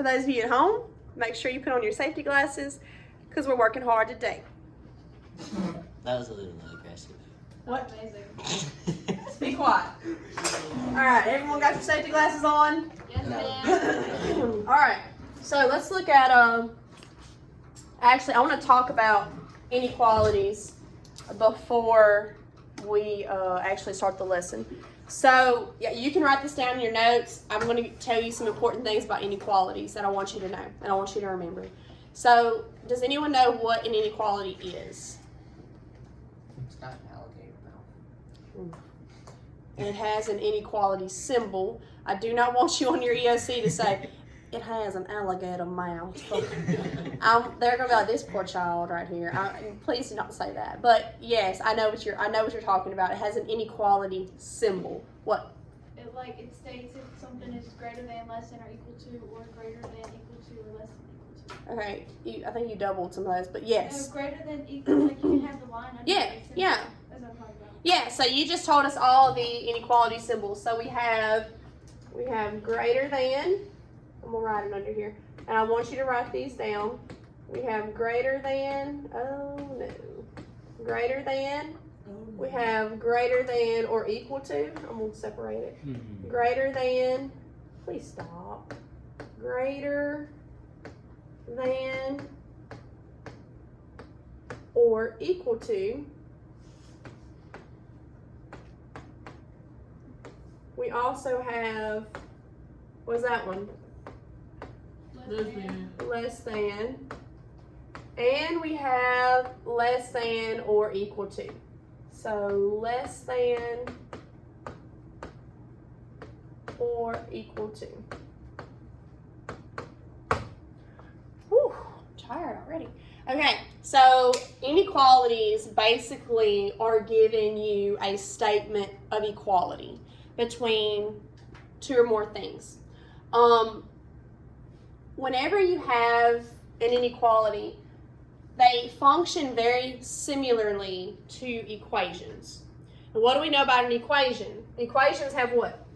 for those of you at home, make sure you put on your safety glasses because we're working hard today. That was a little aggressive. What? Be quiet. All right, everyone got your safety glasses on? Yes, No. ma'am. All right, so let's look at, actually, I want to talk about inequalities before we actually start the lesson. So, yeah, you can write this down in your notes. I'm going to tell you some important things about inequalities that I want you to know and I want you to remember. So, does anyone know what an inequality is? It's not an alligator mouth. And it has an inequality symbol. I do not want you on your EOC to say, it has an alligator mouth. They're gonna be like, this poor child right here. Please do not say that. But yes, I know what you're talking about. It has an inequality symbol. What? It states if something is greater than, less than, or equal to, or greater than, equal to, or less than equal to. Okay, I think you doubled some of those, but yes. No, greater than, equal, like you can have the line under Yeah, it. yeah. That's what I'm talking about. Yeah, so you just told us all the inequality symbols. So we have greater than. I'm gonna write it under here. And I want you to write these down. We have greater than, oh no. Greater than. We have greater than or equal to. I'm gonna separate it. Mm-hmm. Greater than, please stop. Greater than or equal to. We also have, what's that one? Less than. And we have less than or equal to. So less than or equal to. Whew, tired already. Okay, so inequalities basically are giving you a statement of equality between two or more things. Whenever you have an inequality, they function very similarly to equations. And what do we know about an equation? Equations have what?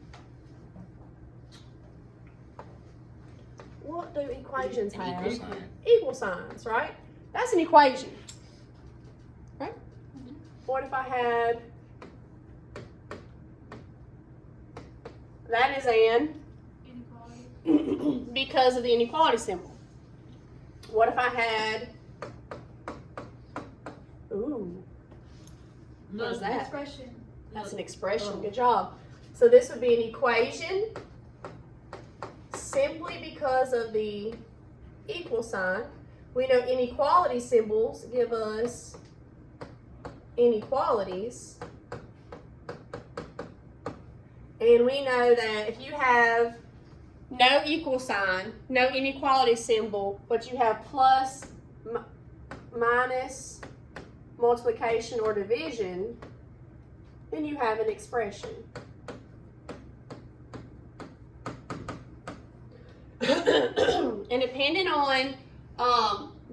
What do equations have? Equal sign. Equal signs, right? That's an equation, right? What if I had, that is an Inequality. because of the inequality symbol. What if I had, ooh, what is that? Expression. That's an expression, good job. So this would be an equation simply because of the equal sign. We know inequality symbols give us inequalities. And we know that if you have no equal sign, no inequality symbol, but you have plus, minus, multiplication, or division, then you have an expression. And depending on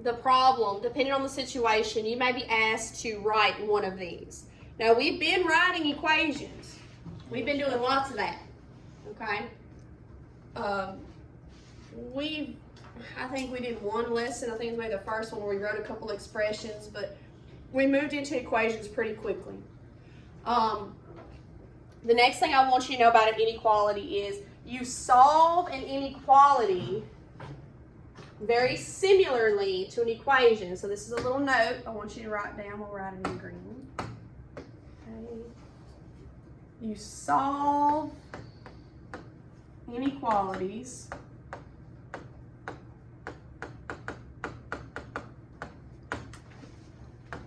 the problem, depending on the situation, you may be asked to write one of these. Now, we've been writing equations. We've been doing lots of that, okay? I think we did one lesson, I think it was maybe the first one where we wrote a couple expressions, but we moved into equations pretty quickly. The next thing I want you to know about an inequality is you solve an inequality very similarly to an equation. So this is a little note I want you to write down. We'll write it in green. Okay. You solve inequalities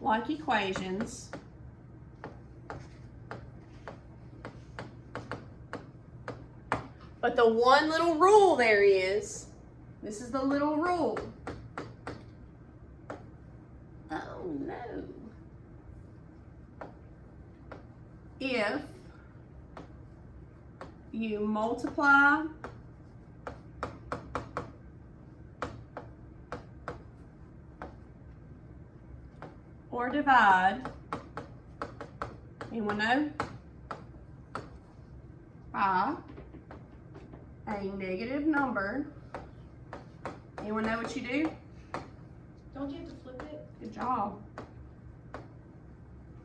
like equations but the one little rule there is, this is the little rule. Oh no. If you multiply or divide, anyone know? By a negative number, Anyone know what you do? Don't you have to flip it? Good job.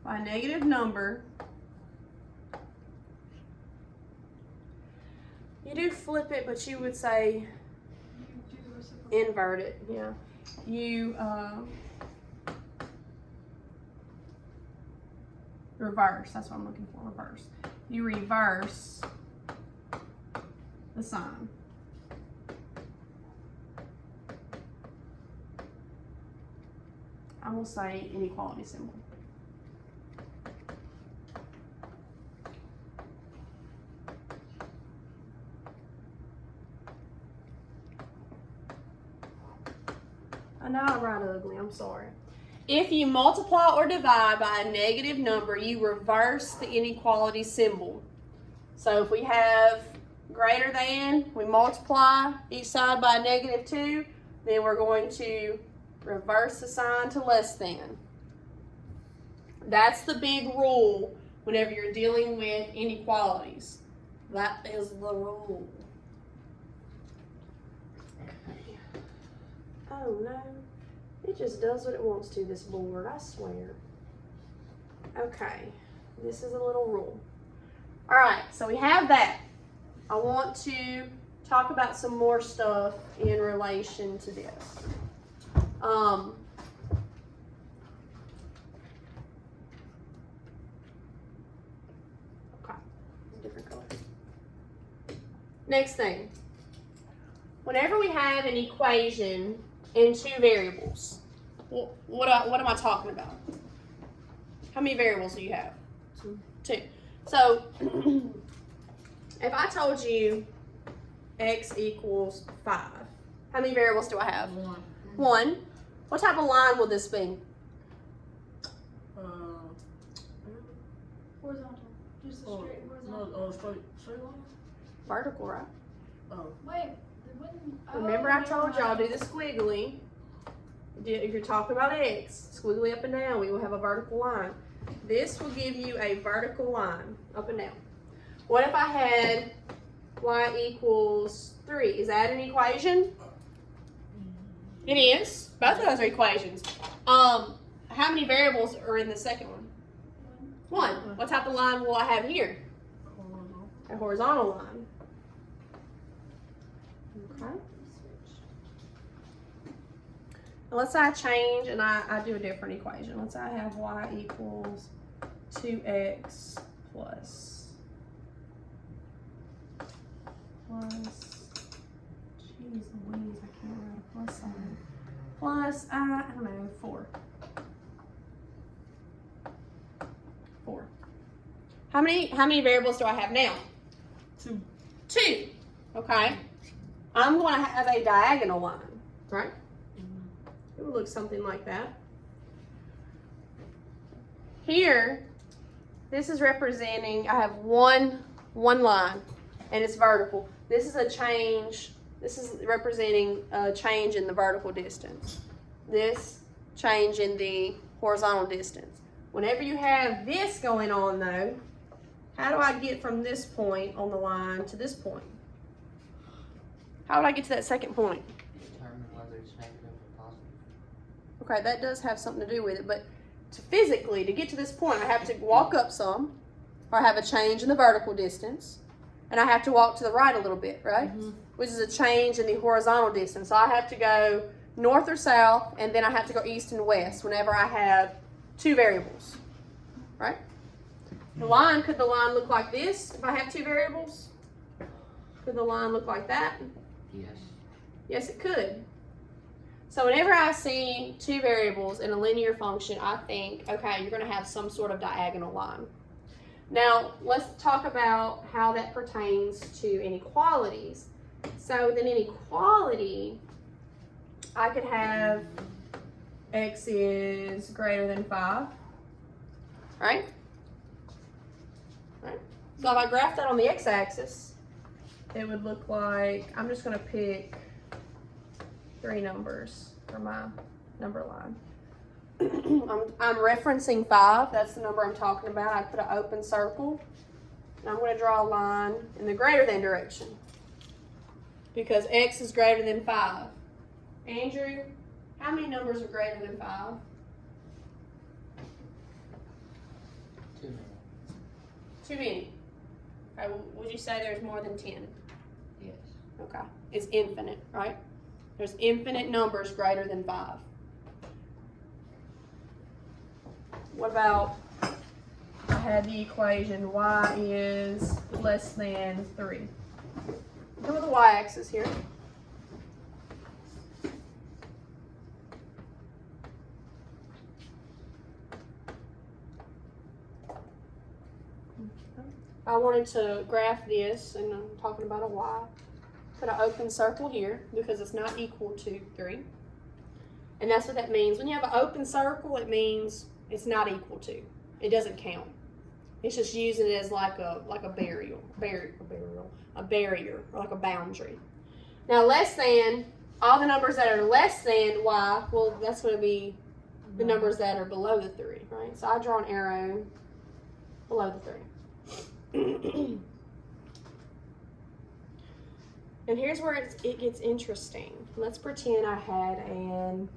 By a negative number, you do flip it, but you would say You do the reciprocal. invert it. Yeah. You reverse. That's what I'm looking for. Reverse. You reverse the sign. I will say inequality symbol. I know I write ugly, I'm sorry. If you multiply or divide by a negative number, you reverse the inequality symbol. So if we have greater than, we multiply each side by a -2, then we're going to reverse the sign to less than. That's the big rule whenever you're dealing with inequalities. That is the rule. Okay. Oh no, it just does what it wants to, this board, I swear. Okay, this is a little rule. All right, so we have that. I want to talk about some more stuff in relation to this. Okay, different color. Next thing, whenever we have an equation in two variables, what am I talking about? How many variables do you have? Two. So, if I told you x equals 5, how many variables do I have? One. What type of line will this be? Horizontal. Just a straight horizontal. No, straight line? Vertical, right? Oh. Wait, it wouldn't. Remember I told y'all do the squiggly. If you're talking about x, squiggly up and down, we will have a vertical line. This will give you a vertical line, up and down. What if I had y equals 3? Is that an equation? It is. Both of those are equations. How many variables are in the second one? One. What type of line will I have here? A horizontal line. Okay. And let's say I change and I do a different equation. Let's say I have y equals 2x plus, geez Louise, I can't write a plus sign. Plus, I don't know, 4. 4. How many variables do I have now? 2. 2. Okay. I'm going to have a diagonal line, right? It would look something like that. Here, this is representing, I have one line, and it's vertical. This is a change, this is representing a change in the vertical distance. This change in the horizontal distance. Whenever you have this going on though, how do I get from this point on the line to this point? How would I get to that second point? Determine whether it's negative or positive. Okay, that does have something to do with it, but physically, to get to this point, I have to walk up some, or I have a change in the vertical distance, and I have to walk to the right a little bit, right? Mm-hmm. Which is a change in the horizontal distance. So I have to go north or south, and then I have to go east and west whenever I have two variables, right? Could the line look like this if I have two variables? Could the line look like that? Yes. Yes, it could. So whenever I see two variables in a linear function, I think, okay, you're going to have some sort of diagonal line. Now, let's talk about how that pertains to inequalities. So with an inequality, I could have x is greater than 5, right? Right. So if I graph that on the x-axis, it would look like, I'm just going to pick 3 numbers for my number line. I'm referencing 5. That's the number I'm talking about. I put an open circle. And I'm going to draw a line in the greater than direction. Because x is greater than 5. Andrew, how many numbers are greater than 5? Too many. Too many. Okay, would you say there's more than 10? Yes. Okay. It's infinite, right? There's infinite numbers greater than 5. What about, I had the equation y is less than 3. Go with the y-axis here. I wanted to graph this, and I'm talking about a y. Put an open circle here because it's not equal to 3. And that's what that means. When you have an open circle, it means it's not equal to. It doesn't count. It's just using it as like a barrier, or like a boundary. Now less than, all the numbers that are less than y, well, that's going to be the numbers that are below the 3, right? So I draw an arrow below the 3. And here's where it gets interesting. Let's pretend I had an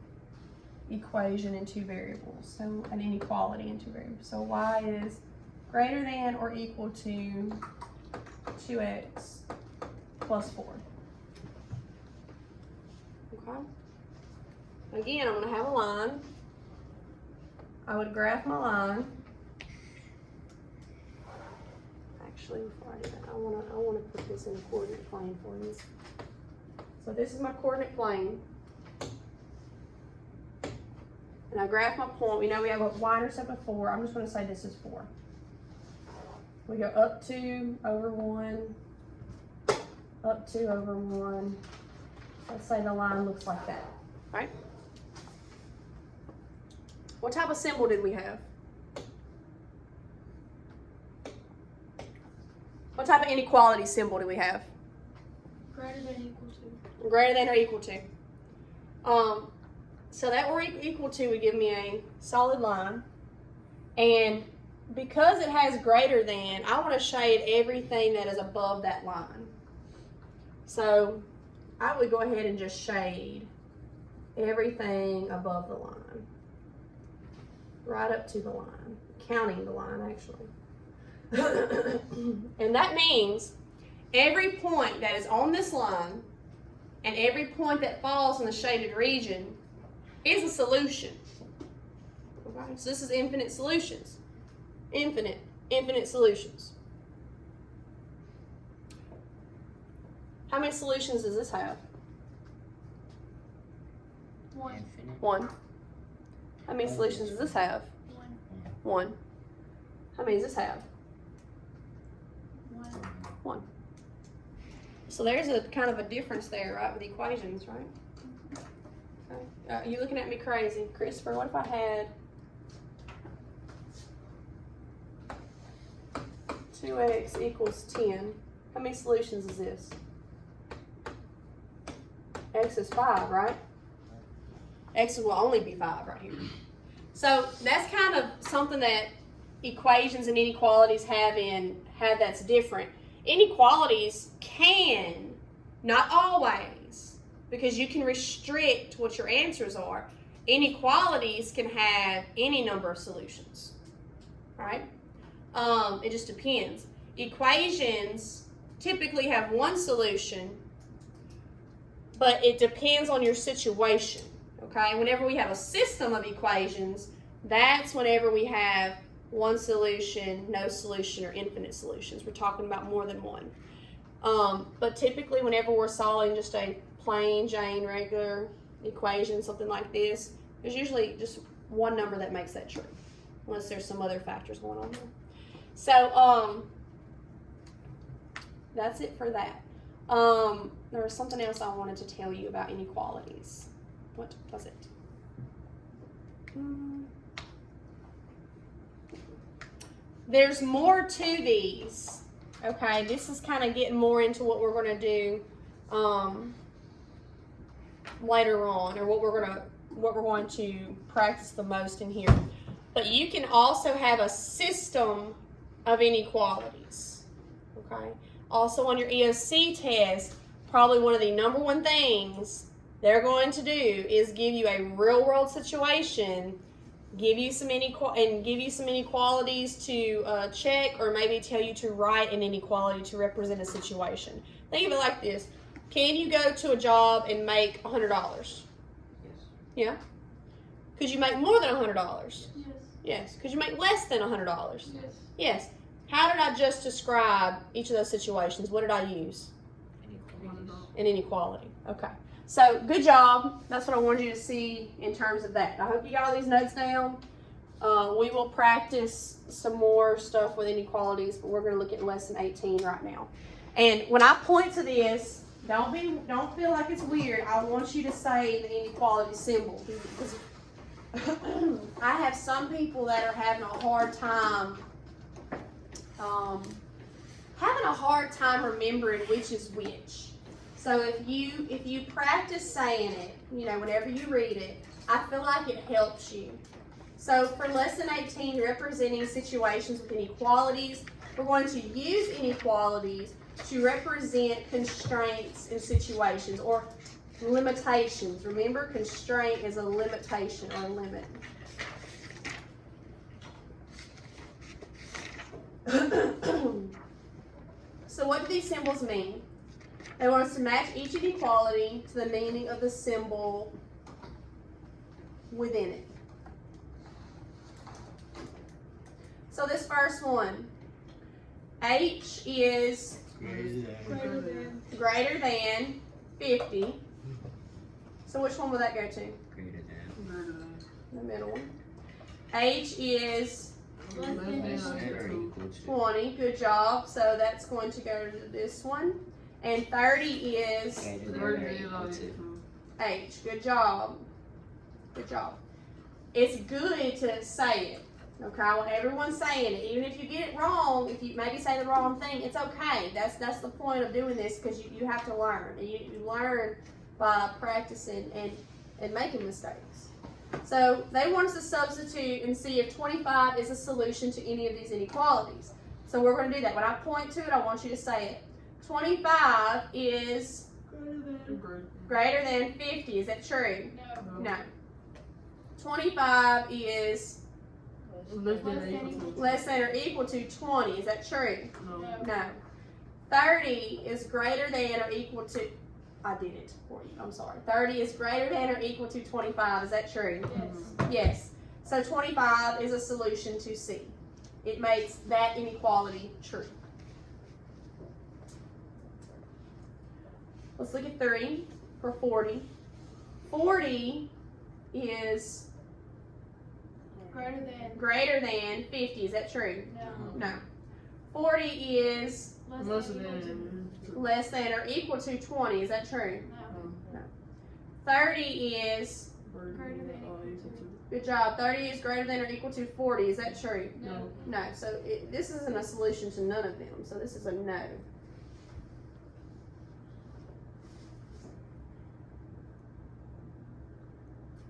equation in 2 variables, so an inequality in 2 variables. So y is greater than or equal to 2x plus 4. Okay. Again, I'm going to have a line. I would graph my line. Actually, before I do that, I want to put this in a coordinate plane for you. So this is my coordinate plane. And I graph my point. We know we have a y-intercept of 4. I'm just going to say this is 4. We go up 2 over 1, up 2 over 1. Let's say the line looks like that, right? What type of symbol did we have? What type of inequality symbol do we have? Greater than equal to. Greater than or equal to. So that we're equal to would give me a solid line. And because it has greater than, I want to shade everything that is above that line. So I would go ahead and just shade everything above the line. Right up to the line. Counting the line, actually. And that means every point that is on this line and every point that falls in the shaded region is a solution. Okay? So this is infinite solutions. Infinite solutions. How many solutions does this have? One. Infinite. 1. How many solutions does this have? 1. How many does this have? 1. So there's a kind of a difference there, right, with equations, right? Okay. You're looking at me crazy. Christopher, what if I had 2x equals 10? How many solutions is this? X is 5, right? X will only be 5 right here. So that's kind of something that equations and inequalities have that's different. Inequalities can, not always, because you can restrict what your answers are. Inequalities can have any number of solutions, right? It just depends. Equations typically have one solution, but it depends on your situation, okay? Whenever we have a system of equations, that's whenever we have one solution, no solution, or infinite solutions. We're talking about more than one. But typically, whenever we're solving just a plain Jane regular equation, something like this, there's usually just one number that makes that true, unless there's some other factors going on there. So that's it for that. There was something else I wanted to tell you about inequalities. What was it? There's more to these. Okay, this is kind of getting more into what we're going to do later on, or what we're going to practice the most in here. But you can also have a system of inequalities. Okay. Also on your EOC test, probably one of the number one things they're going to do is give you a real world situation, give you some inequalities to check, or maybe tell you to write an inequality to represent a situation. Think of it like this: can you go to a job and make $100? Yes. Yeah. Could you make more than $100? Yes. Yes. Could you make less than $100? Yes. Yes. How did I just describe each of those situations? What did I use? Inequalities. An inequality. Okay. So good job. That's what I wanted you to see in terms of that. I hope you got all these notes down. We will practice some more stuff with inequalities, but we're going to look at lesson 18 right now. And when I point to this, don't feel like it's weird. I want you to say the inequality symbol, because I have some people that are having a hard time remembering which is which. So if you practice saying it, whenever you read it, I feel like it helps you. So for lesson 18, representing situations with inequalities, we're going to use inequalities to represent constraints in situations or limitations. Remember, constraint is a limitation or a limit. So what do these symbols mean? They want us to match each inequality to the meaning of the symbol within it. So this first one, H is greater than 50. So which one will that go to? Greater than. The middle one. H is Less than Less equal than or to. equal to. 20. Good job. So that's going to go to this one. And 30 is Greater than or equal to. H. Good job. Good job. It's good to say it. Okay, I want everyone saying it. Even if you get it wrong, if you maybe say the wrong thing, it's okay. That's the point of doing this, because you have to learn. And you learn by practicing and making mistakes. So they want us to substitute and see if 25 is a solution to any of these inequalities. So we're going to do that. When I point to it, I want you to say it. 25 is greater than 50. Is that true? No. No. 25 is less than or equal to 20. Is that true? No. No. 30 is greater than or equal to, I did it for you, I'm sorry. 30 is greater than or equal to 25. Is that true? Yes. Yes. So 25 is a solution to C. It makes that inequality true. Let's look at 3 for 40. 40 is greater than 50. Is that true? No. No. 40 is Less than equal to. less than or equal to 20. Is that true? No. 30 is, Greater than equal to. good job, 30 is greater than or equal to 40. Is that true? No. No. So this isn't a solution to none of them. So this is a no.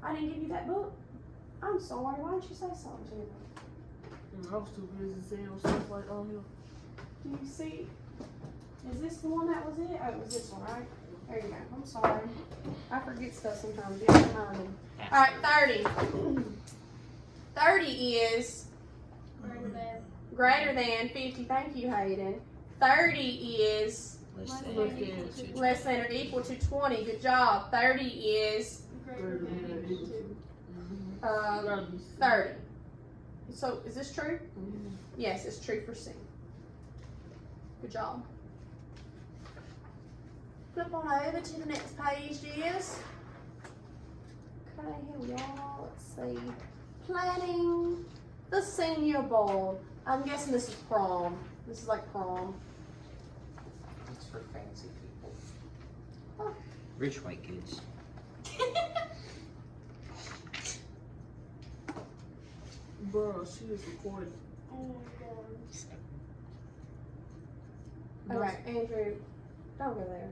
I didn't give you that book. I'm sorry. Why didn't you say something to me? I was too busy saying stuff like on here. Do you see? Is this the one that was it? Oh, it was this one, right? There you go. I'm sorry. I forget stuff sometimes. You have to remind me. All right, 30. 30 is greater than 50. Thank you, Hayden. 30 is Less than Less or than equal equal to. to. less than or equal to 20. Good job. 30 is Greater than equal to. 30. So is this true? Yes, it's true for C. Good job. Flip on over to the next page, dears. Okay, here we are. Let's see. Planning the senior ball. I'm guessing this is prom. This is like prom. It's for fancy people. Oh. Rich white kids. Bro, she is recording. Oh my god. All right, Andrew, don't go there.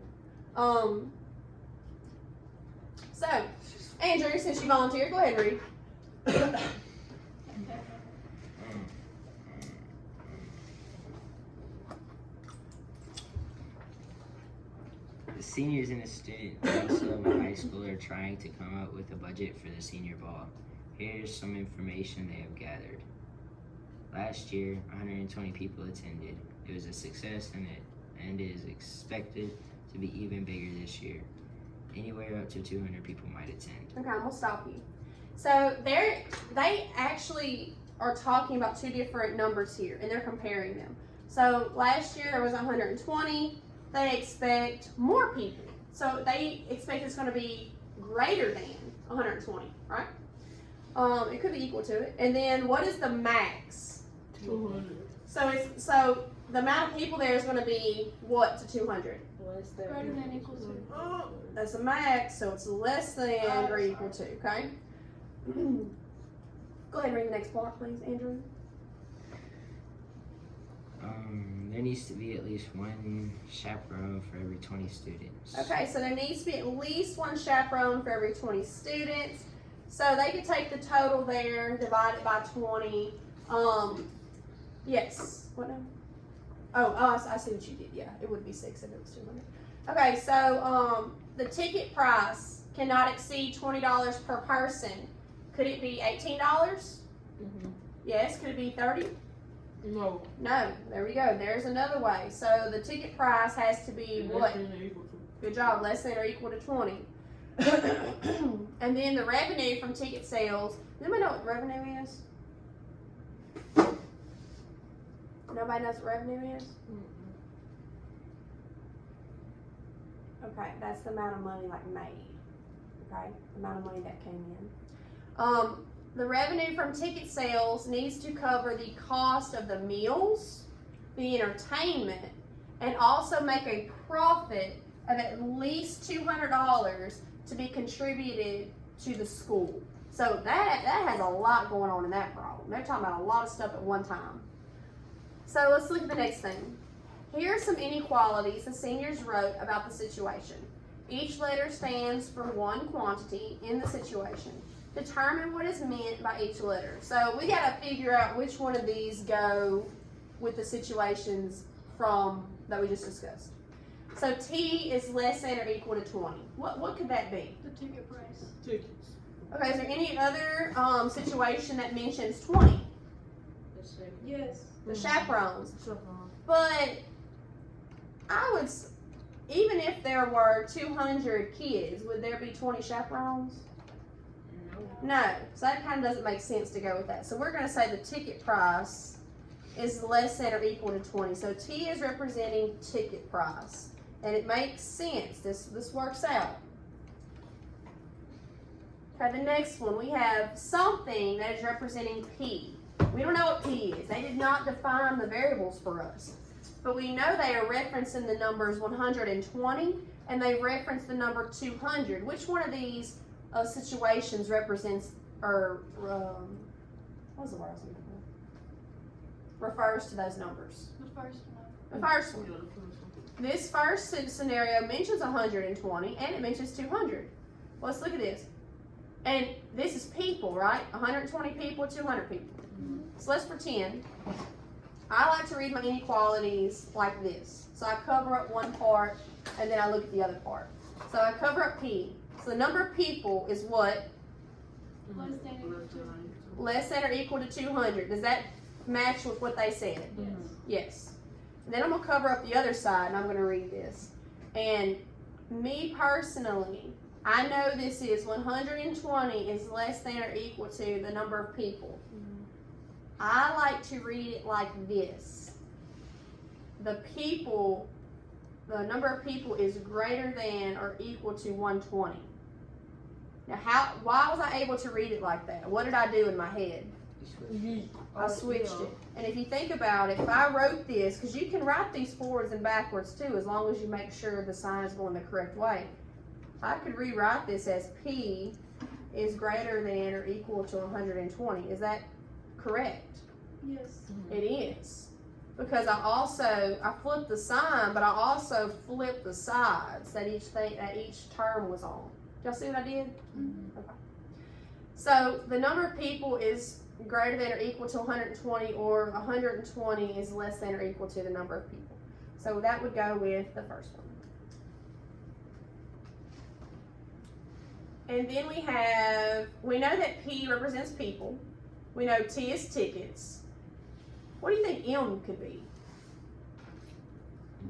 So, Andrew, since you volunteered, go ahead and read. The seniors in the student council of my high school are trying to come up with a budget for the senior ball. Here's some information they have gathered. Last year, 120 people attended. It was a success and it is expected to be even bigger this year. Anywhere up to 200 people might attend. Okay, I'm gonna stop you. So they actually are talking about two different numbers here, and they're comparing them. So last year there was 120. They expect more people. So they expect it's going to be greater than 120, right? It could be equal to it. And then what is the max? 200. So the amount of people there is going to be what to 200? What's that? Greater than equal to. That's a max, so it's less than or equal to, okay? Go ahead and read the next part, please, Andrew. There needs to be at least one chaperone for every 20 students. Okay, so there needs to be at least one chaperone for every 20 students. So they could take the total there, divide it by 20. Yes. What now? Oh, I see what you did. Yeah, it would be 6 if it was 200. Okay, so the ticket price cannot exceed $20 per person. Could it be $18? Mm-hmm. Yes. Could it be 30? No. No. There we go. There's another way. So the ticket price has to be what? Less than or equal to. Good job. Less than or equal to 20. And then the revenue from ticket sales. Does anybody know what revenue is? Nobody knows what revenue is? Okay, that's the amount of money made. Okay, the amount of money that came in. The revenue from ticket sales needs to cover the cost of the meals, the entertainment, and also make a profit of at least $200 to be contributed to the school. So that has a lot going on in that problem. They're talking about a lot of stuff at one time. So let's look at the next thing. Here are some inequalities the seniors wrote about the situation. Each letter stands for one quantity in the situation. Determine what is meant by each letter. So we got to figure out which one of these go with the situations from that we just discussed. So T is less than or equal to 20. What could that be? The ticket price. Tickets. Okay, is there any other situation that mentions 20? Yes. The chaperones. Chaperone. But I would, even if there were 200 kids, would there be 20 chaperones? No. So that kind of doesn't make sense to go with that. So we're going to say the ticket price is less than or equal to 20. So T is representing ticket price. And it makes sense. This works out. Okay, the next one, we have something that is representing P. We don't know what P is. They did not define the variables for us. But we know they are referencing the numbers 120 and they reference the number 200. Which one of these situations represents or what was the word I was looking for? Refers to those numbers? The first one. The first one. Yeah, the first one. This first scenario mentions 120 and it mentions 200. Well, let's look at this. And this is people, right? 120 people, 200 people. So let's pretend I like to read my inequalities like this. So I cover up one part and then I look at the other part. So I cover up P. So the number of people is what? Less than equal to. Less than or equal to 200. Does that match with what they said? Yes. Yes. And then I'm going to cover up the other side and I'm going to read this. And me personally, I know this is 120 is less than or equal to the number of people. I like to read it like this. The number of people is greater than or equal to 120. Now, why was I able to read it like that? What did I do in my head? I switched it. And if you think about it, if I wrote this, because you can write these forwards and backwards too, as long as you make sure the sign is going the correct way. I could rewrite this as P is greater than or equal to 120. Is that correct? Yes. It is. Because I flipped the sign, but I also flipped the sides that each term was on. Y'all see what I did? Mm-hmm. Okay. So the number of people is greater than or equal to 120, or 120 is less than or equal to the number of people. So that would go with the first one. And then we know that P represents people. We know T is tickets. What do you think M could be?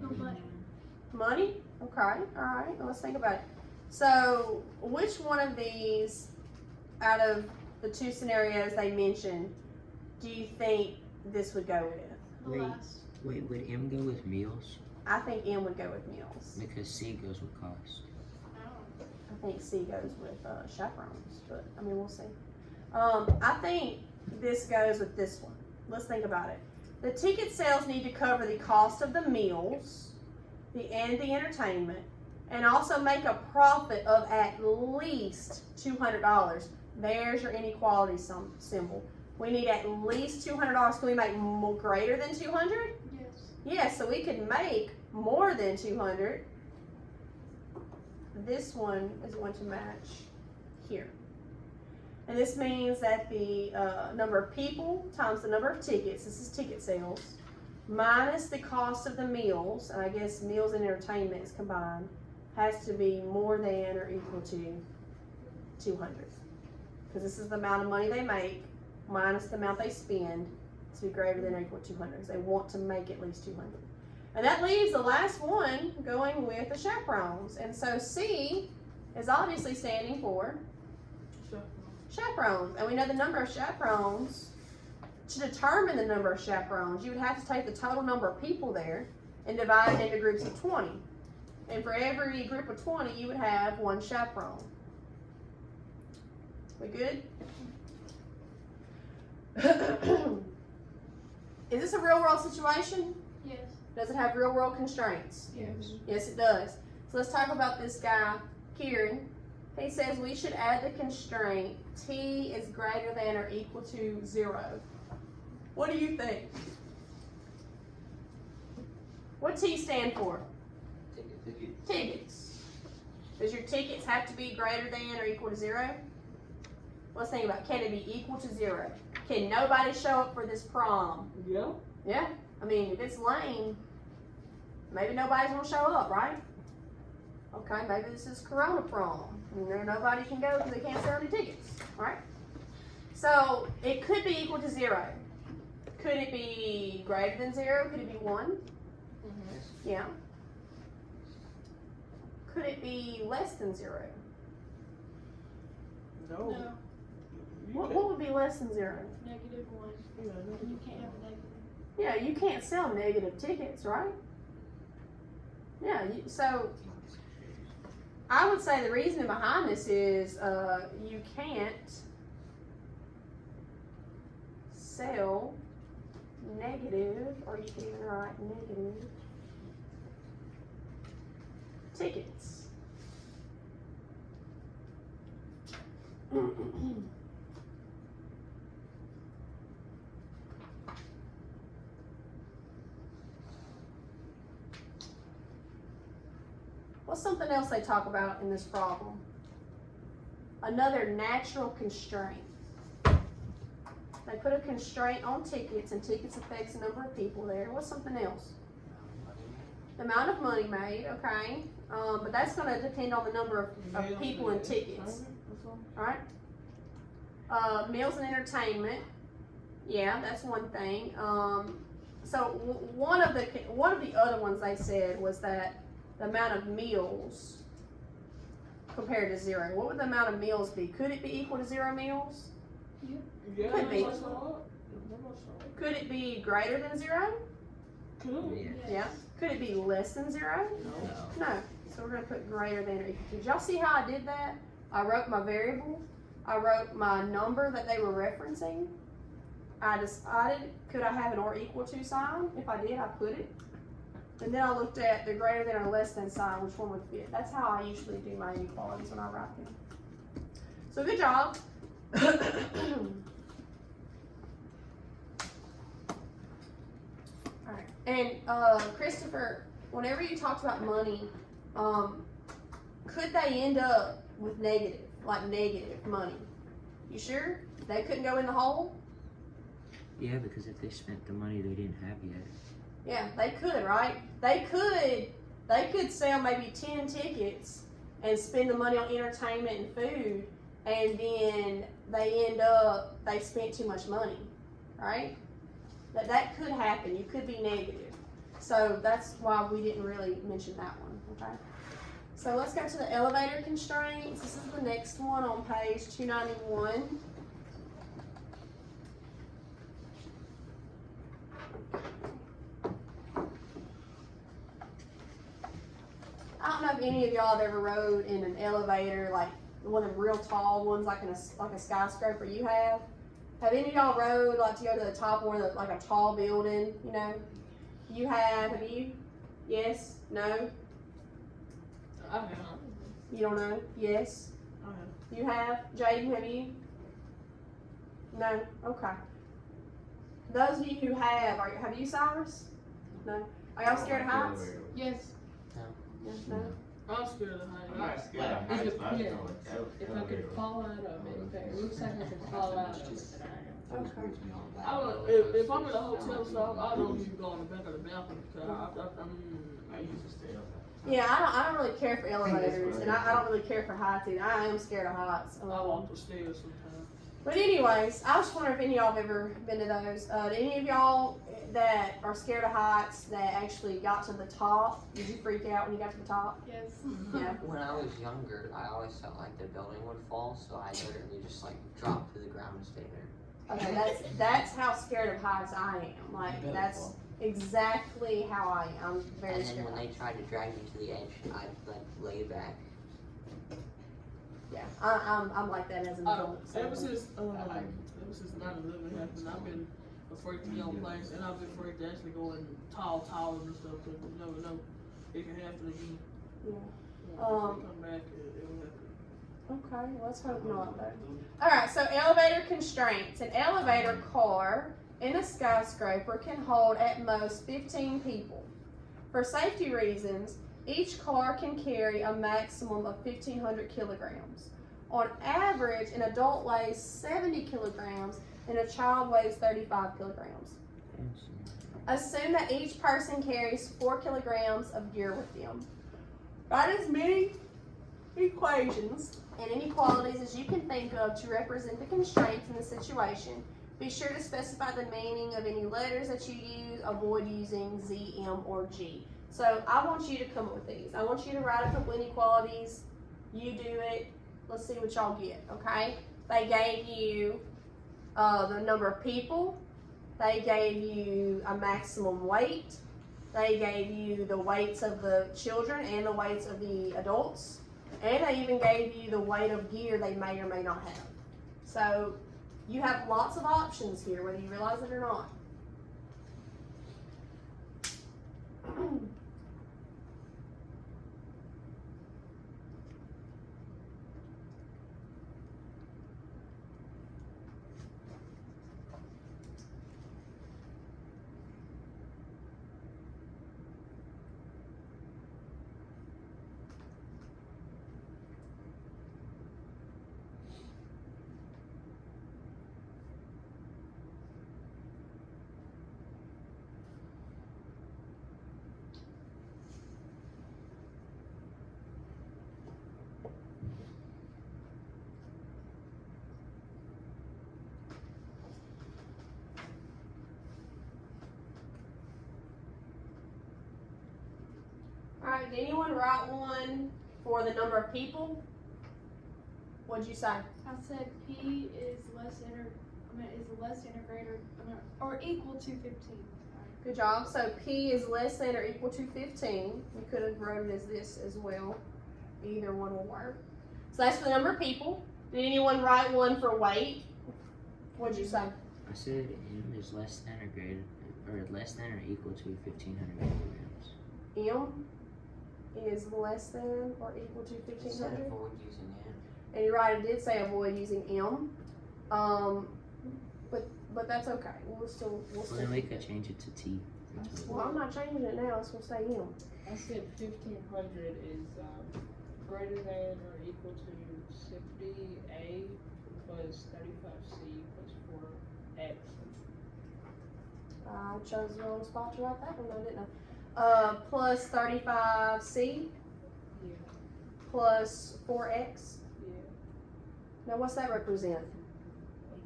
No money. Money? Okay, alright, well, let's think about it. So, which one of these, out of the two scenarios they mentioned, do you think this would go with? The Wait. last. Wait, would M go with meals? I think M would go with meals. Because C goes with cost. I think C goes with chaperones, but I mean, we'll see. I think this goes with this one. Let's think about it. The ticket sales need to cover the cost of the meals, and the entertainment, and also make a profit of at least $200. There's your inequality symbol. We need at least $200. Can we make more greater than 200? Yes. Yes, so we could make more than 200. This one is going to match here. And this means that the number of people times the number of tickets, this is ticket sales, minus the cost of the meals, and I guess meals and entertainment is combined, has to be more than or equal to 200. Because this is the amount of money they make minus the amount they spend to be greater than or equal to 200. Because they want to make at least 200. And that leaves the last one going with the chaperones. And so C is obviously standing for chaperones. And we know the number of chaperones. To determine the number of chaperones, you would have to take the total number of people there and divide it into groups of 20. And for every group of 20, you would have one chaperone. We good? Is this a real world situation? Yes. Does it have real world constraints? Yes. Yes, it does. So let's talk about this guy, Kieran. He says we should add the constraint T is greater than or equal to 0. What do you think? What T stand for? Tickets. Does your tickets have to be greater than or equal to 0? Let's think about it. Can it be equal to 0? Can nobody show up for this prom? Yeah. Yeah. I mean, if it's lame, maybe nobody's gonna show up, right? Okay, maybe this is Corona prom. And there nobody can go because they can't sell any tickets, right? So it could be equal to 0. Could it be greater than 0? Could it be 1? Yeah. Could it be less than 0? No. No. What would be less than 0? -1. And you can't have a negative. Yeah, you can't sell negative tickets, right? Yeah, so I would say the reasoning behind this is you can't sell negative, or you can even write negative tickets. What's something else they talk about in this problem? Another natural constraint. They put a constraint on tickets, and tickets affects the number of people there. What's something else? The amount of money made, okay. But that's going to depend on the number of people and tickets. Alright? Meals and entertainment. Yeah, that's one thing. So one of the other ones they said was that the amount of meals compared to 0. What would the amount of meals be? Could it be equal to 0 meals? Yeah. Could be. That's all. Could it be greater than 0? Could. Yes. Yeah. Could it be less than 0? No. No. So we're going to put greater than or equal to. Did y'all see how I did that? I wrote my variable. I wrote my number that they were referencing. I decided, could I have an or equal to sign? If I did, I put it. And then I looked at the greater than or less than sign, which one would fit. That's how I usually do my inequalities when I write them. So good job. Alright. And Christopher, whenever you talked about money, could they end up with negative, like negative money? You sure? They couldn't go in the hole? Yeah, because if they spent the money they didn't have yet. Yeah, they could, right? They could sell maybe 10 tickets and spend the money on entertainment and food, and then they spent too much money, right? That could happen. You could be negative. So that's why we didn't really mention that one, okay? So let's go to the elevator constraints. This is the next one on page 291. I don't know if any of y'all have ever rode in an elevator, like one of the real tall ones, like a skyscraper you have. Have any of y'all rode like to go to the top of one of the, like a tall building, you know? You have you? Yes? No? I have. You don't know? Yes? I have. You have? Jaden, have you? No? Okay. Those of you who have you, Cyrus? No? Are y'all scared of heights? Yes. Yes, no? I'm scared of heights. I'm not scared of heights, but I just don't like If I could fall out of it, if it looks like I could fall out of it, then I am. Okay. I would, if I'm in a hotel style, I don't even go on the back of the balcony because I used to stay up Yeah, I don't really care for elevators, and I don't really care for heights either. I am scared of heights. I walk the stairs sometimes. But anyways, I was wondering if any of y'all have ever been to those. Do any of y'all that are scared of heights that actually got to the top, did you freak out when you got to the top? Yes. Yeah. When I was younger, I always felt like the building would fall, so I literally just like dropped to the ground and stayed there. Okay, that's how scared of heights I am. Like that's exactly how I am. I'm very And then scared. when they tried to drag me to the edge, I like laid back. Yeah, I'm like that as an adult. Ever since 9/11 happened, I've been afraid to be on planes, and I've been afraid to actually go in tall towers and stuff because you never know it can happen again. Yeah. If they come back, it will happen. Okay, let's hope not though. Alright, so elevator constraints. An elevator car in a skyscraper can hold at most 15 people. For safety reasons, each car can carry a maximum of 1,500 kilograms. On average, an adult weighs 70 kilograms and a child weighs 35 kilograms. Assume that each person carries 4 kilograms of gear with them. Write as many equations and inequalities as you can think of to represent the constraints in the situation. Be sure to specify the meaning of any letters that you use. Avoid using Z, M, or G. So I want you to come up with these. I want you to write a couple inequalities. You do it. Let's see what y'all get, okay? They gave you the number of people. They gave you a maximum weight. They gave you the weights of the children and the weights of the adults. And they even gave you the weight of gear they may or may not have. So you have lots of options here, whether you realize it or not. Alright, did anyone write one for the number of people? What'd you say? I said P is less integrated, or equal to 15. Good job. So P is less than or equal to 15. You could have wrote it as this as well. Either one will work. So that's for the number of people. Did anyone write one for weight? What'd you say? I said M is less than or greater, or less than or equal to 1,500 kilograms. M is less than or equal to It said 1,500. avoid using it. And you're right, it did say avoid using M. But that's okay. We'll still Well, then we could change it to T. Well, I'm not changing it now. It's gonna stay M. I said 1,500 is greater than or equal to 60A plus 35C plus 4X. I chose the wrong spot to write that one, though, didn't I? Plus 35C. Yeah. plus 4x. Yeah. Now what's that represent?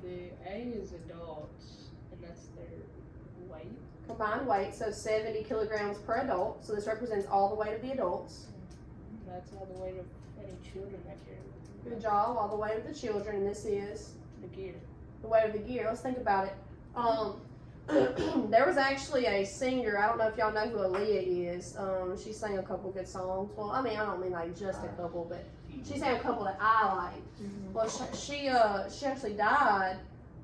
The A is adults, and that's their weight. Combined weight, so 70 kilograms per adult. So this represents all the weight of the adults. That's all the weight of any children that carry. Good job, all the weight of the children, and this is The gear. the weight of the gear. Let's think about it. There was actually a singer, I don't know if y'all know who Aaliyah is. She sang a couple good songs. Well, I mean, I don't mean like just a couple, but she sang a couple that I liked. Well, she actually died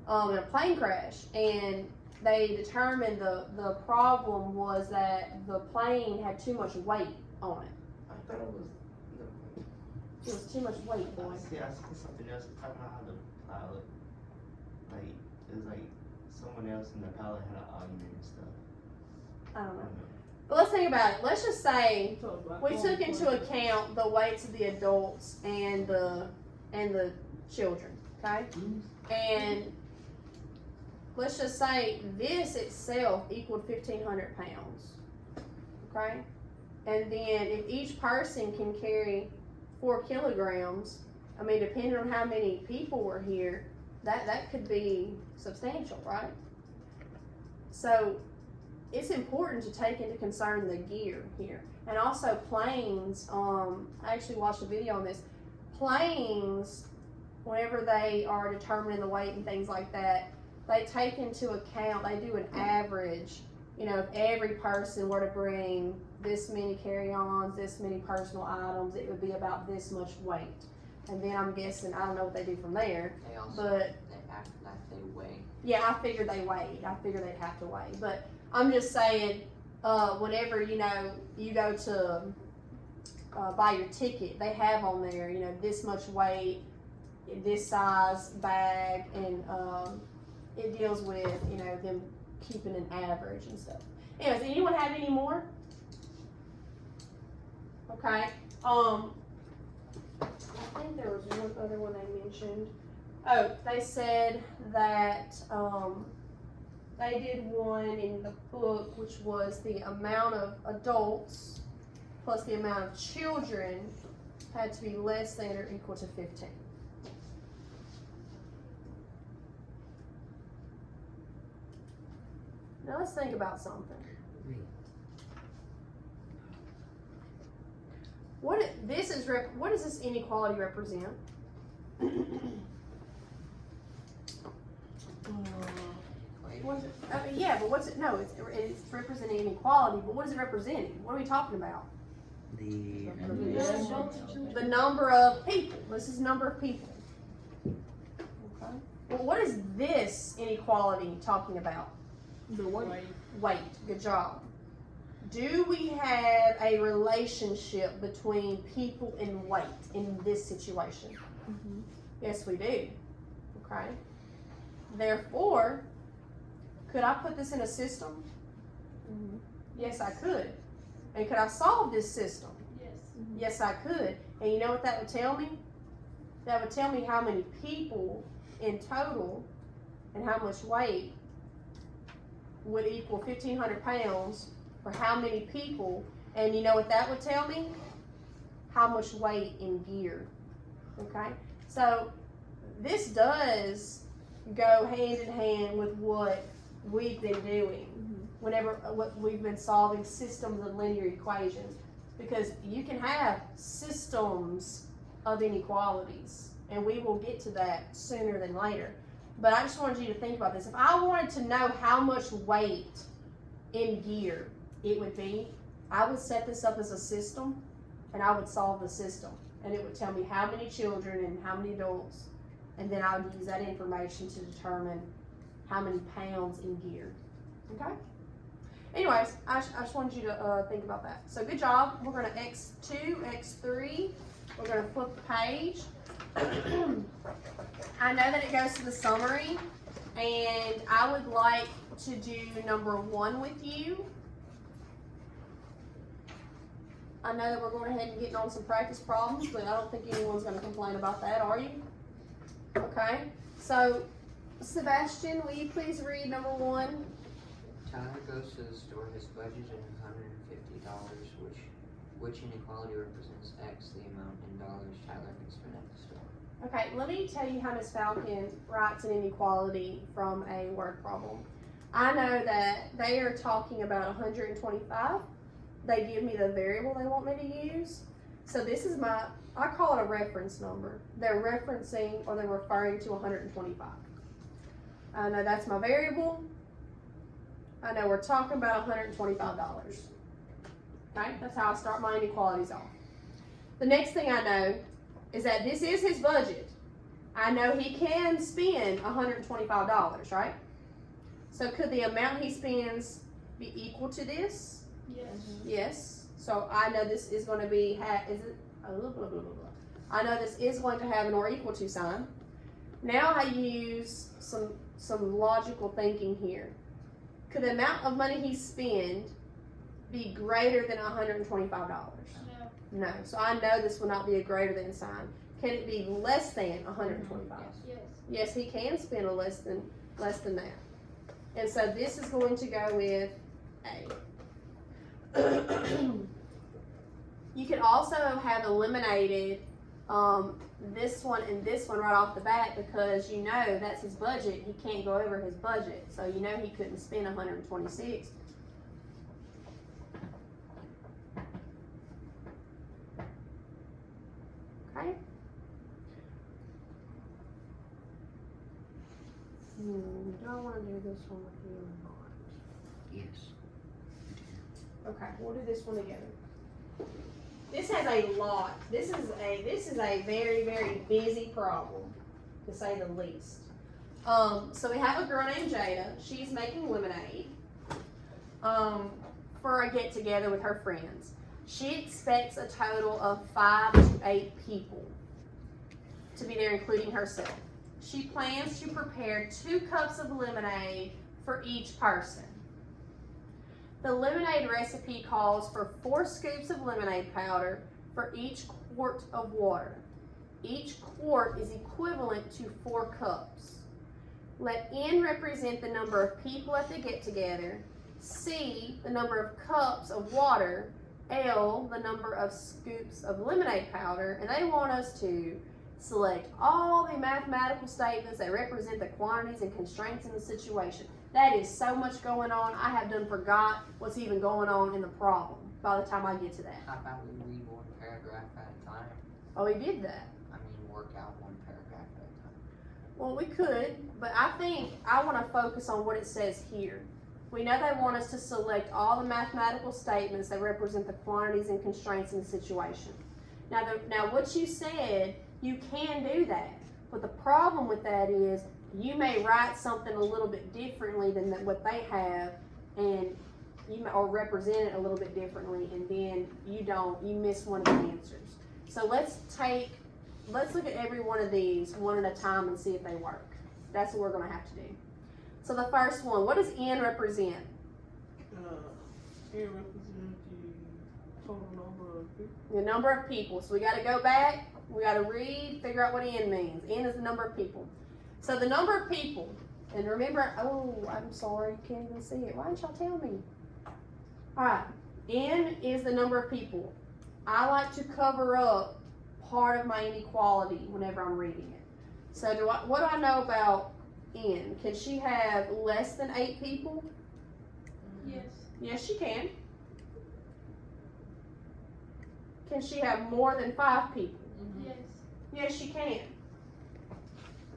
in a plane crash, and they determined the problem was that the plane had too much weight on it. I thought it was. It was too much weight, boy. See, I saw something else talking about how the pilot, like, it was like someone else in the pilot had an argument and stuff. I don't I know. don't know. But let's think about it. Let's just say So about we took into account the weights of the adults and the children, okay? And let's just say this itself equaled 1,500 pounds, okay? And then if each person can carry 4 kilograms, I mean, depending on how many people were here, that could be substantial, right? So it's important to take into concern the gear here. And also planes, I actually watched a video on this. Planes, whenever they are determining the weight and things like that, they take into account, they do an average. You know, if every person were to bring this many carry-ons, this many personal items, it would be about this much weight. And then I'm guessing, I don't know what they do from there, They also, but after that, they weigh. yeah, I figured they weighed. I figured they'd have to weigh. But I'm just saying, whenever, you know, you go to buy your ticket, they have on there, you know, this much weight, this size bag, and it deals with, you know, them keeping an average and stuff. Anyways, anyone have any more? Okay. I think there was one other one they mentioned. Oh, they said that they did one in the book, which was the amount of adults plus the amount of children had to be less than or equal to 15. Now let's think about something. What does this inequality represent? What is it? I mean, yeah, but what's it? No, it's representing inequality. But what is it representing? What are we talking about? The The number of people. This is number of people. Okay. Well, what is this inequality talking about? The weight. Weight. Good job. Do we have a relationship between people and weight in this situation? Mm-hmm. Yes, we do. Okay. Therefore, could I put this in a system? Mm-hmm. Yes, I could. And could I solve this system? Yes. Yes, I could. And you know what that would tell me? That would tell me how many people in total and how much weight would equal 1,500 pounds for how many people. And you know what that would tell me? How much weight in gear. Okay? So this does go hand in hand with what we've been doing what we've been solving systems of linear equations, because you can have systems of inequalities, and we will get to that sooner than later. But I just wanted you to think about this. If I wanted to know how much weight in gear it would be, I would set this up as a system, and I would solve the system, and it would tell me how many children and how many adults, and then I would use that information to determine how many pounds in gear. Okay? Anyways, I just wanted you to think about that. So good job. We're going to X2, X3. We're going to flip the page. I know that it goes to the summary, and I would like to do number 1 with you. I know that we're going ahead and getting on some practice problems, but I don't think anyone's going to complain about that, are you? Okay. So, Sebastian, will you please read number 1? Tyler goes to the store. His budget is $150, which Which inequality represents X, the amount in dollars Tyler can spend at the store? Okay, let me tell you how Ms. Falcon writes an inequality from a word problem. I know that they are talking about 125. They give me the variable they want me to use. So this is I call it a reference number. They're referencing or they're referring to 125. I know that's my variable. I know we're talking about $125. Okay, that's how I start my inequalities off. The next thing I know is that this is his budget. I know he can spend $125, right? So could the amount he spends be equal to this? Yes. Yes. So I know this is going to be, I know this is going to have an or equal to sign. Now I use some logical thinking here. Could the amount of money he spend be greater than $125? No. No. So I know this will not be a greater than sign. Can it be less than 125? Yes. Yes, he can spend a less than that. And so this is going to go with A. You could also have eliminated this one and this one right off the bat because you know that's his budget. He can't go over his budget. So you know he couldn't spend 126. Okay. Do I want to do this one with you or not? Yes. Okay, we'll do this one together. This has a lot. This is a very, very busy problem, to say the least. So we have a girl named Jada. She's making lemonade for a get together with her friends. She expects a total of 5 to 8 people to be there, including herself. She plans to prepare 2 cups of lemonade for each person. The lemonade recipe calls for 4 scoops of lemonade powder for each quart of water. Each quart is equivalent to 4 cups. Let N represent the number of people at the get-together, C the number of cups of water, L the number of scoops of lemonade powder, and they want us to select all the mathematical statements that represent the quantities and constraints in the situation. That is so much going on. I have done forgot what's even going on in the problem by the time I get to that. How about we read one paragraph at a time? Oh, we did that. I mean, work out one paragraph at a time. Well, we could, but I think I want to focus on what it says here. We know they want us to select all the mathematical statements that represent the quantities and constraints in the situation. Now what you said, you can do that, but the problem with that is you may write something a little bit differently than what they have, and or represent it a little bit differently, and then you miss one of the answers. So let's look at every one of these one at a time and see if they work. That's what we're going to have to do. So the first one, what does N represent? It represents the total number of people. The number of people. So we got to go back, we got to read, figure out what N means. N is the number of people. So the number of people, and remember, oh, I'm sorry, you can't even see it. Why didn't y'all tell me? All right, N is the number of people. I like to cover up part of my inequality whenever I'm reading it. So what do I know about N? Can she have less than 8 people? Yes. Yes, she can. Can she have more than 5 people? Yes. Yes, she can.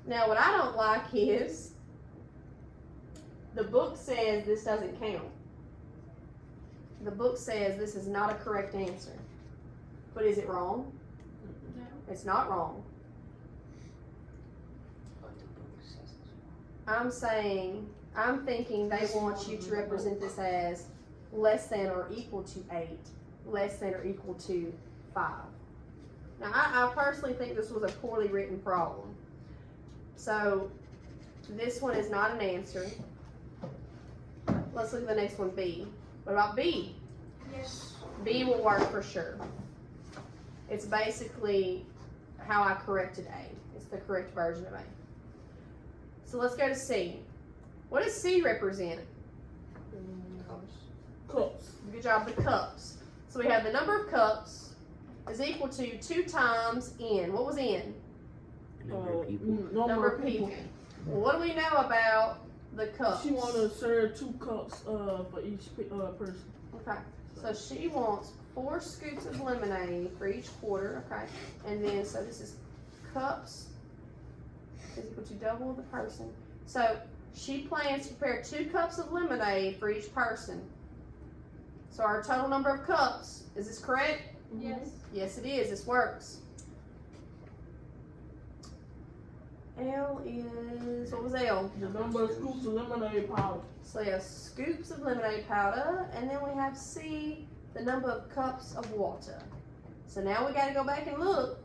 Now, what I don't like is the book says this doesn't count. The book says this is not a correct answer. But is it wrong? No. It's not wrong. But the book says this. I'm thinking they want you to represent this as less than or equal to 8, less than or equal to 5. Now, I personally think this was a poorly written problem. So, this one is not an answer. Let's look at the next one, B. What about B? Yes. B will work for sure. It's basically how I corrected A. It's the correct version of A. So let's go to C. What does C represent? Cups. Cups. Good job, the cups. So we have the number of cups is equal to 2 times N. What was N? Number of people. Number of people. Well, what do we know about the cups? She want to serve 2 cups for each person. Okay. So she wants 4 scoops of lemonade for each quarter. Okay. And then, so this is cups is equal to double the person. So she plans to prepare 2 cups of lemonade for each person. So our total number of cups, is this correct? Yes. Yes, it is. This works. L is, what was L? The number of scoops of lemonade powder. So we have scoops of lemonade powder, and then we have C, the number of cups of water. So now we gotta go back and look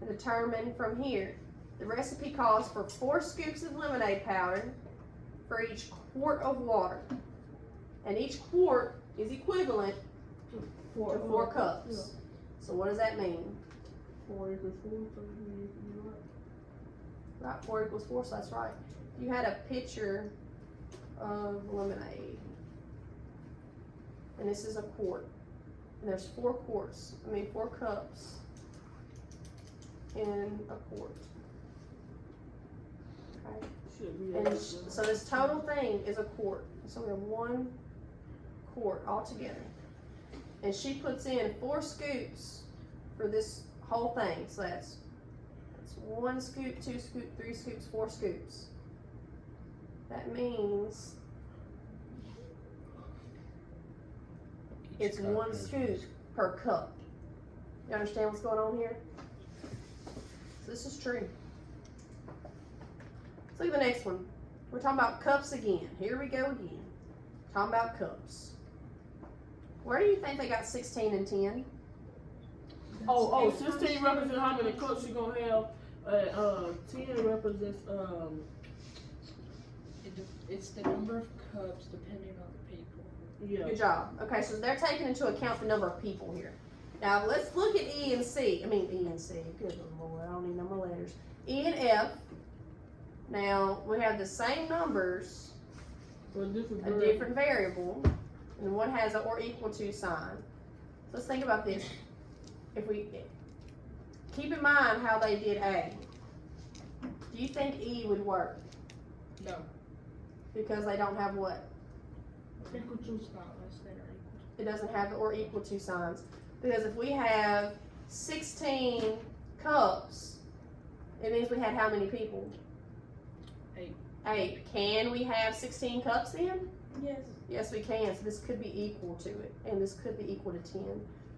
and determine from here. The recipe calls for 4 scoops of lemonade powder for each quart of water. And each quart is equivalent to 4 cups. So what does that mean? 4 equals 4, so you're right. Right, 4 equals 4, so that's right. You had a picture of lemonade. And this is a quart. And there's 4 cups in a quart. Okay. Should be And able so this total thing is a quart. So we have 1 quart altogether. And she puts in 4 scoops for this whole thing. So that's 1 scoop, 2 scoops, 3 scoops, 4 scoops. That means it's 1 scoop per cup. You understand what's going on here? So this is true. Let's look at the next one. We're talking about cups again. Here we go again. Talking about cups. Where do you think they got 16 and 10? 16 represents how many cups you're gonna have. 10 represents It's the number of cups depending on the people. yeah. Good job. Okay, so they're taking into account the number of people here. Now let's look at E and C. E and C. Good Lord, I don't need no more letters. E and F. Now we have the same numbers, For a different a different variable, and one has a or equal to sign. So let's think about this. If we keep in mind how they did A, do you think E would work? No. Because they don't have what? equal to It's not less than or equal It doesn't have the or equal to signs. Because if we have 16 cups, it means we had how many people? 8. 8. Can we have 16 cups then? Yes. Yes, we can. So this could be equal to it, and this could be equal to 10.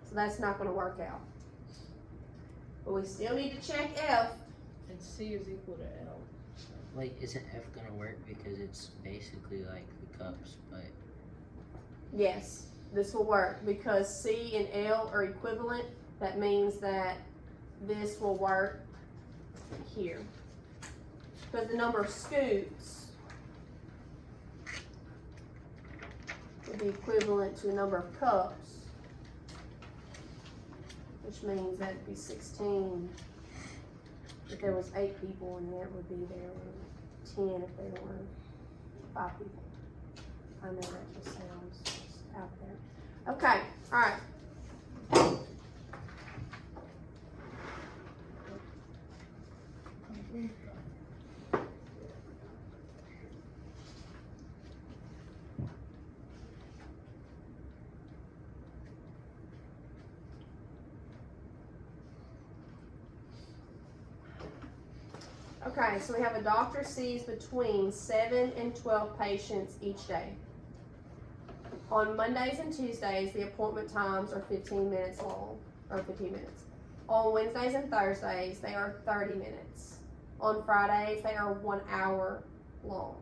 So that's not going to work out. But we still need to check F. and C is equal to L. Like, isn't F gonna work because it's basically like the cups, but Yes, this will work because C and L are equivalent. That means that this will work here. Because the number of scoops would be equivalent to the number of cups, which means that'd be 16 if there was 8 people, and there would be 10 if there were 5 people. I know that just sounds out there. Okay, all right. Okay, so we have a doctor sees between 7 and 12 patients each day. On Mondays and Tuesdays, the appointment times are 15 minutes long, or 15 minutes. On Wednesdays and Thursdays, they are 30 minutes. On Fridays, they are 1 hour long.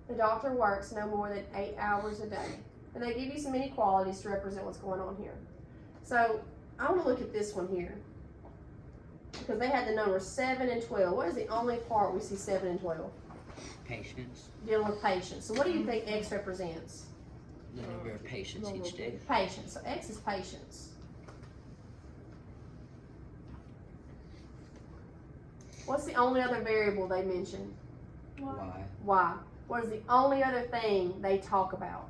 The doctor works no more than 8 hours a day. And they give you some inequalities to represent what's going on here. So, I want to look at this one here. Because they had the numbers 7 and 12. What is the only part we see 7 and 12? patients, Dealing with patients. So what do you think X represents? the number of patients each day. Patients. So X is patients. What's the only other variable they mention? Y, Y. What is the only other thing they talk about?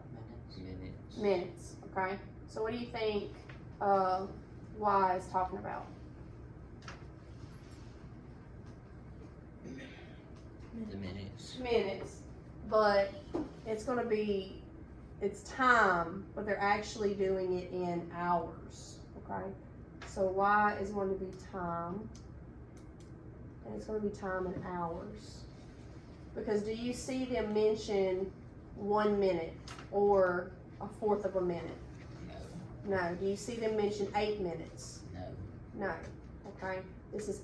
minutes, Minutes. Okay. So what do you think Y is talking about? The minutes. Minutes, but it's gonna be, it's time, but they're actually doing it in hours, okay? So Y is going to be time, and it's gonna be time in hours. Because do you see them mention 1 minute or a fourth of a minute? No. No. Do you see them mention 8 minutes? No. No. Okay. This is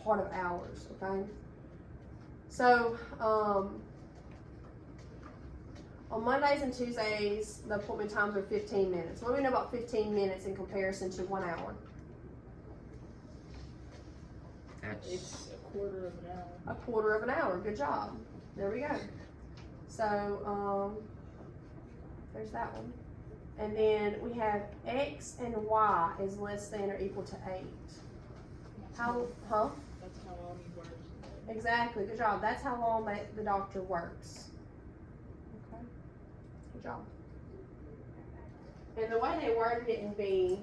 part of hours. Okay. So on Mondays and Tuesdays, the appointment times are 15 minutes. What do we know about 15 minutes in comparison to 1 hour? That's It's a quarter of an hour. A quarter of an hour. Good job. There we go. So there's that one. And then we have X and Y is less than or equal to 8. How, huh? That's how long he works. Exactly, good job. That's how long the doctor works. Okay, good job. And the way they worded it in B,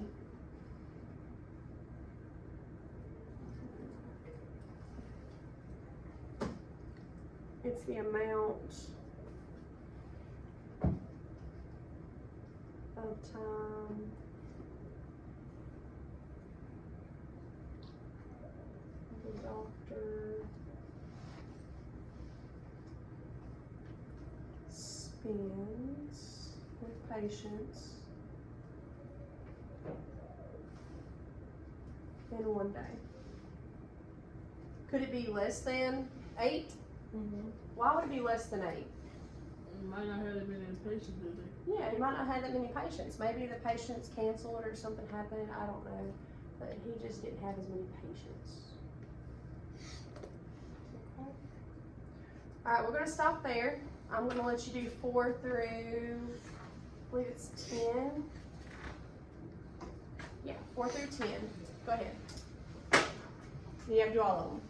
it's the amount of time the doctor spends with patients in 1 day. Could it be less than 8? Mm-hmm. Why would it be less than 8? You might not have that many patients, do they? Yeah, he might not have that many patients. Maybe the patients canceled or something happened. I don't know. But he just didn't have as many patients. Okay. Alright, we're going to stop there. I'm going to let you do 4 through, I believe it's 10. Yeah, 4 through 10. Go ahead. You have to do all of them.